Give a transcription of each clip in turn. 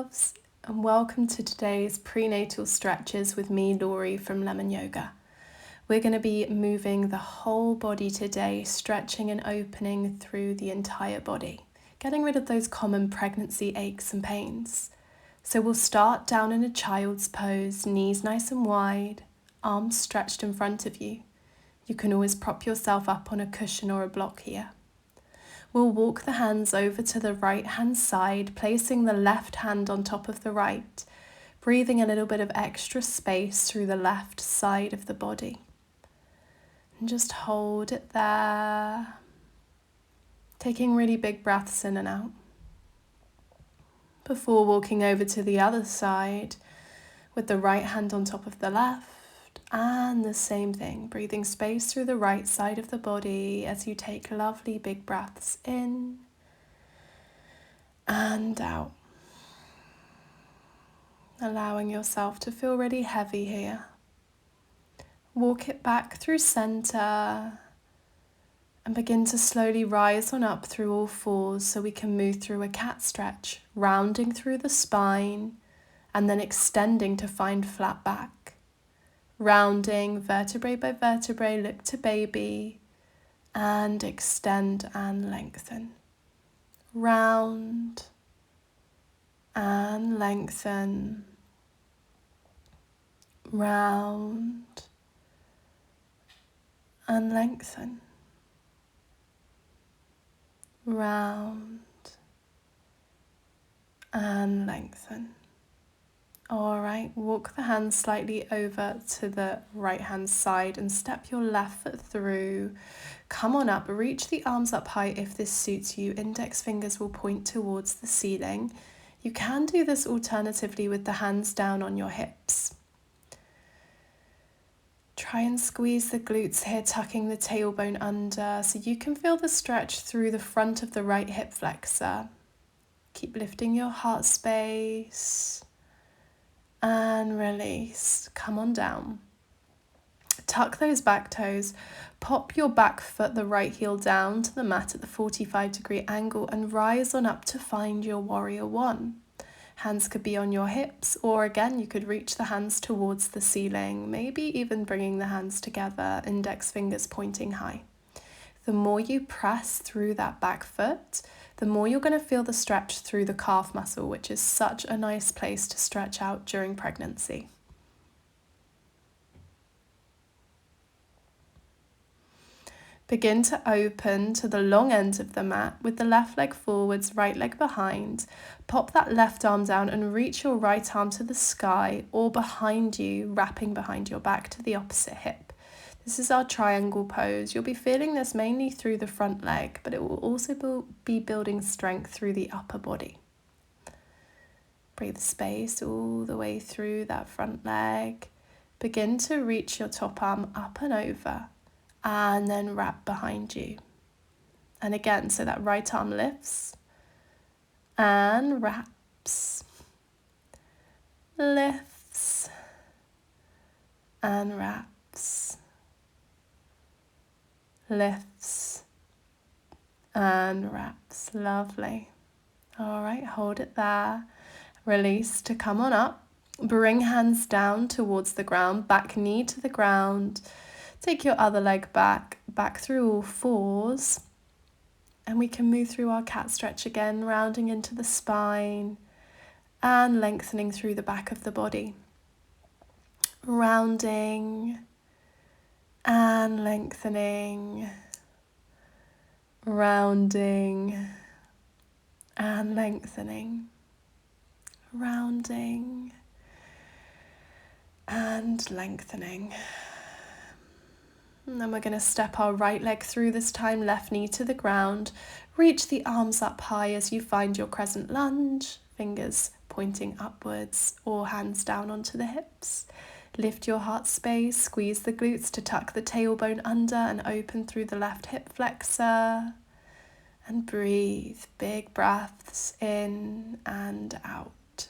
loves, and welcome to today's prenatal stretches with me, Laurie from Lemon Yoga. We're going to be moving the whole body today, stretching and opening through the entire body, getting rid of those common pregnancy aches and pains. So we'll start down in a child's pose, knees nice and wide, arms stretched in front of you. You can always prop yourself up on a cushion or a block here. We'll walk the hands over to the right hand side, placing the left hand on top of the right, breathing a little bit of extra space through the left side of the body. And just hold it there, taking really big breaths in and out. Before walking over to the other side, with the right hand on top of the left, and the same thing, breathing space through the right side of the body as you take lovely big breaths in and out. Allowing yourself to feel really heavy here. Walk it back through center and begin to slowly rise on up through all fours so we can move through a cat stretch, rounding through the spine and then extending to find flat back. Rounding vertebrae by vertebrae, look to baby and extend and lengthen. Round and lengthen. Round and lengthen. Round and lengthen. All right, walk the hands slightly over to the right hand side and step your left foot through. Come on up, reach the arms up high if this suits you. Index fingers will point towards the ceiling. You can do this alternatively with the hands down on your hips. Try and squeeze the glutes here, tucking the tailbone under so you can feel the stretch through the front of the right hip flexor. Keep lifting your heart space. And release. Come on down. Tuck those back toes. Pop your back foot, the right heel, down to the mat at the 45-degree angle and rise on up to find your warrior one. Hands could be on your hips, or again, you could reach the hands towards the ceiling, maybe even bringing the hands together, index fingers pointing high. The more you press through that back foot, the more you're going to feel the stretch through the calf muscle, which is such a nice place to stretch out during pregnancy. Begin to open to the long end of the mat with the left leg forwards, right leg behind. Pop that left arm down and reach your right arm to the sky or behind you, wrapping behind your back to the opposite hip. This is our triangle pose. You'll be feeling this mainly through the front leg, but it will also be building strength through the upper body. Breathe space all the way through that front leg. Begin to reach your top arm up and over, and then wrap behind you. And again, so that right arm lifts and wraps, lifts and wraps. Lifts and wraps. Lovely. All right, hold it there. Release to come on up. Bring hands down towards the ground, back knee to the ground. Take your other leg back through all fours. And we can move through our cat stretch again, rounding into the spine and lengthening through the back of the body. Rounding and lengthening, rounding and lengthening, rounding and lengthening. And then we're going to step our right leg through this time, left knee to the ground. Reach the arms up high as you find your crescent lunge, fingers pointing upwards or hands down onto the hips. Lift your heart space, squeeze the glutes to tuck the tailbone under and open through the left hip flexor. And breathe, big breaths in and out.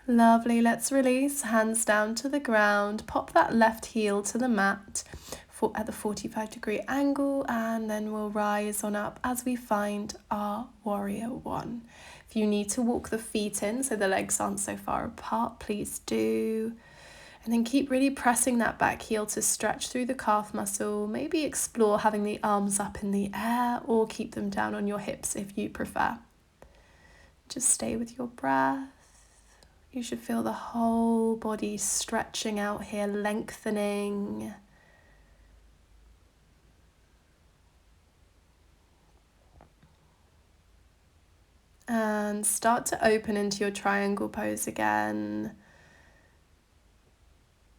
Lovely, let's release, hands down to the ground, pop that left heel to the mat at the 45-degree angle, and then we'll rise on up as we find our warrior one. If you need to walk the feet in so the legs aren't so far apart, please do. And then keep really pressing that back heel to stretch through the calf muscle. Maybe explore having the arms up in the air or keep them down on your hips if you prefer. Just stay with your breath. You should feel the whole body stretching out here, lengthening. And start to open into your triangle pose again.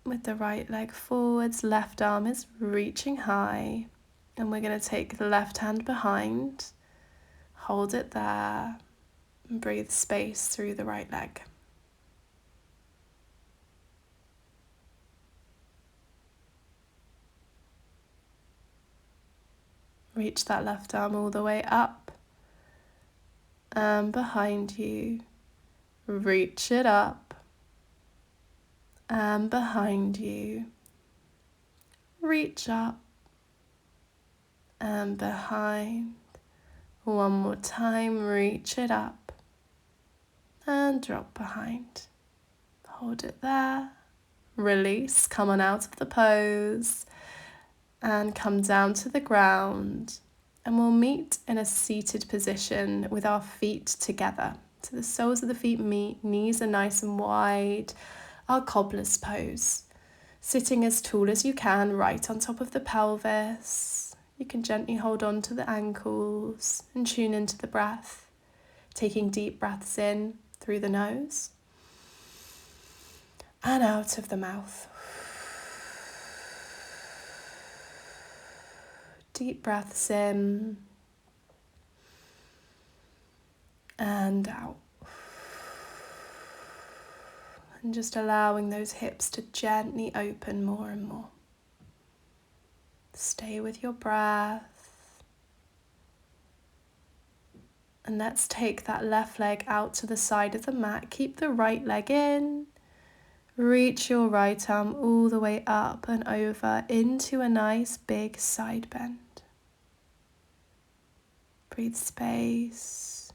With the right leg forwards, left arm is reaching high. And we're going to take the left hand behind, hold it there, and breathe space through the right leg. Reach that left arm all the way up and behind you. Reach it up and behind you. Reach up and behind. One more time, reach it up and drop behind. Hold it there. Release, come on out of the pose and come down to the ground, and we'll meet in a seated position with our feet together. So the soles of the feet meet, knees are nice and wide, our cobbler's pose. Sitting as tall as you can, right on top of the pelvis. You can gently hold on to the ankles and tune into the breath, taking deep breaths in through the nose and out of the mouth. Deep breaths in and out. And just allowing those hips to gently open more and more. Stay with your breath. And let's take that left leg out to the side of the mat. Keep the right leg in. Reach your right arm all the way up and over into a nice big side bend. Breathe space.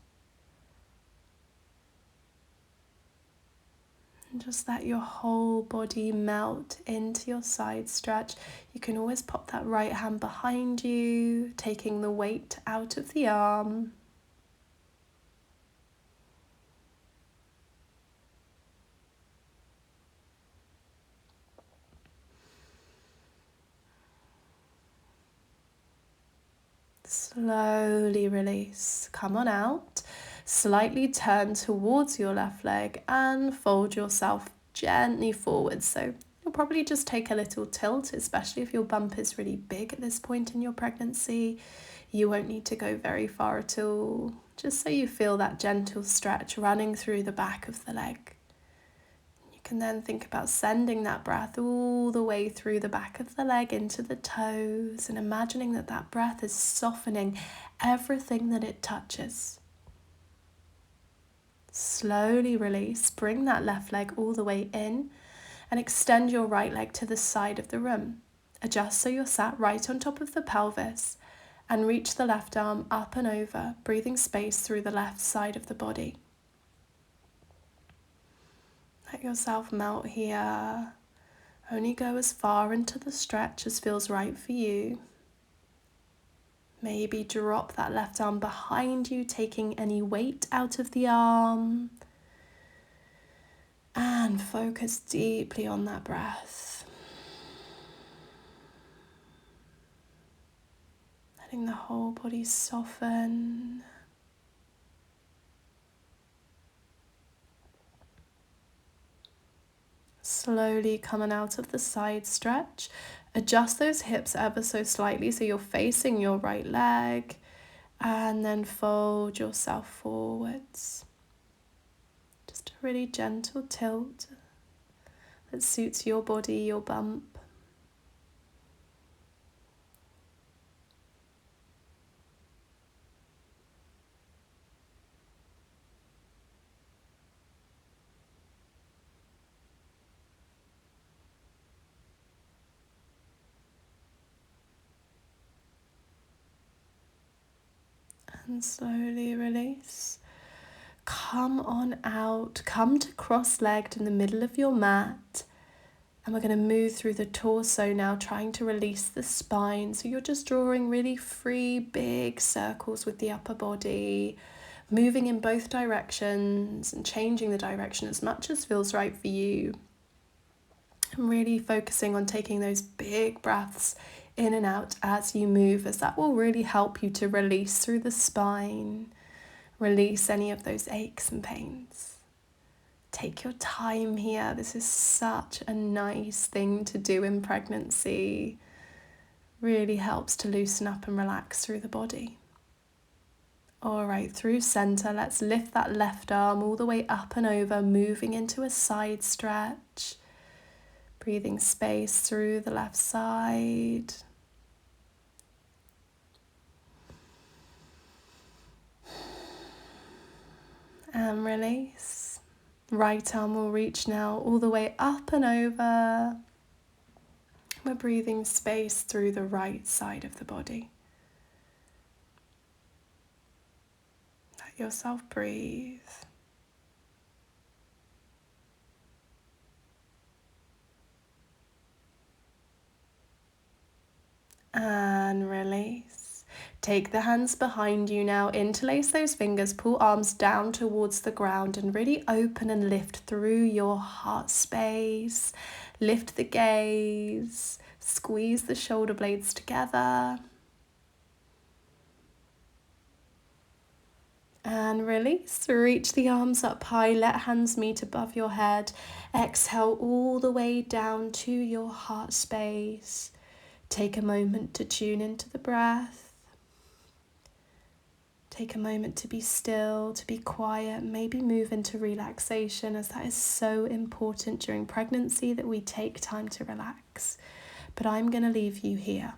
And just let your whole body melt into your side stretch. You can always pop that right hand behind you, taking the weight out of the arm. Slowly release. Come on out. Slightly turn towards your left leg and fold yourself gently forward. So you'll probably just take a little tilt, especially if your bump is really big at this point in your pregnancy. You won't need to go very far at all, just so you feel that gentle stretch running through the back of the leg. You can then think about sending that breath all the way through the back of the leg into the toes and imagining that that breath is softening everything that it touches. Slowly release, bring that left leg all the way in and extend your right leg to the side of the room. Adjust so you're sat right on top of the pelvis and reach the left arm up and over, breathing space through the left side of the body. Let yourself melt here. Only go as far into the stretch as feels right for you. Maybe drop that left arm behind you, taking any weight out of the arm. And focus deeply on that breath. Letting the whole body soften. Slowly coming out of the side stretch. Adjust those hips ever so slightly so you're facing your right leg. And then fold yourself forwards. Just a really gentle tilt that suits your body, your bump. And slowly release. Come on out. Come to cross-legged in the middle of your mat. And we're going to move through the torso now, trying to release the spine. So you're just drawing really free, big circles with the upper body, moving in both directions and changing the direction as much as feels right for you. And really focusing on taking those big breaths in and out as you move, as that will really help you to release through the spine, release any of those aches and pains. Take your time here. This is such a nice thing to do in pregnancy. Really helps to loosen up and relax through the body. All right, through center, let's lift that left arm all the way up and over, moving into a side stretch. Breathing space through the left side. And release. Right arm will reach now all the way up and over. We're breathing space through the right side of the body. Let yourself breathe. And release. Take the hands behind you now, interlace those fingers, pull arms down towards the ground and really open and lift through your heart space. Lift the gaze, squeeze the shoulder blades together. And release, reach the arms up high, let hands meet above your head. Exhale all the way down to your heart space. Take a moment to tune into the breath. Take a moment to be still, to be quiet, maybe move into relaxation, as that is so important during pregnancy that we take time to relax. But I'm going to leave you here.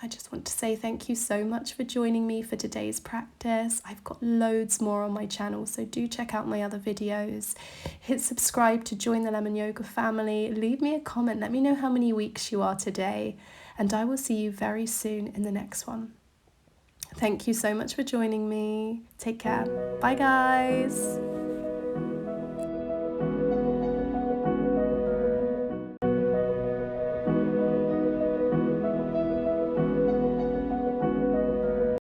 I just want to say thank you so much for joining me for today's practice. I've got loads more on my channel, so do check out my other videos. Hit subscribe to join the Lemon Yoga family. Leave me a comment. Let me know how many weeks you are today. And I will see you very soon in the next one. Thank you so much for joining me. Take care. Bye, guys.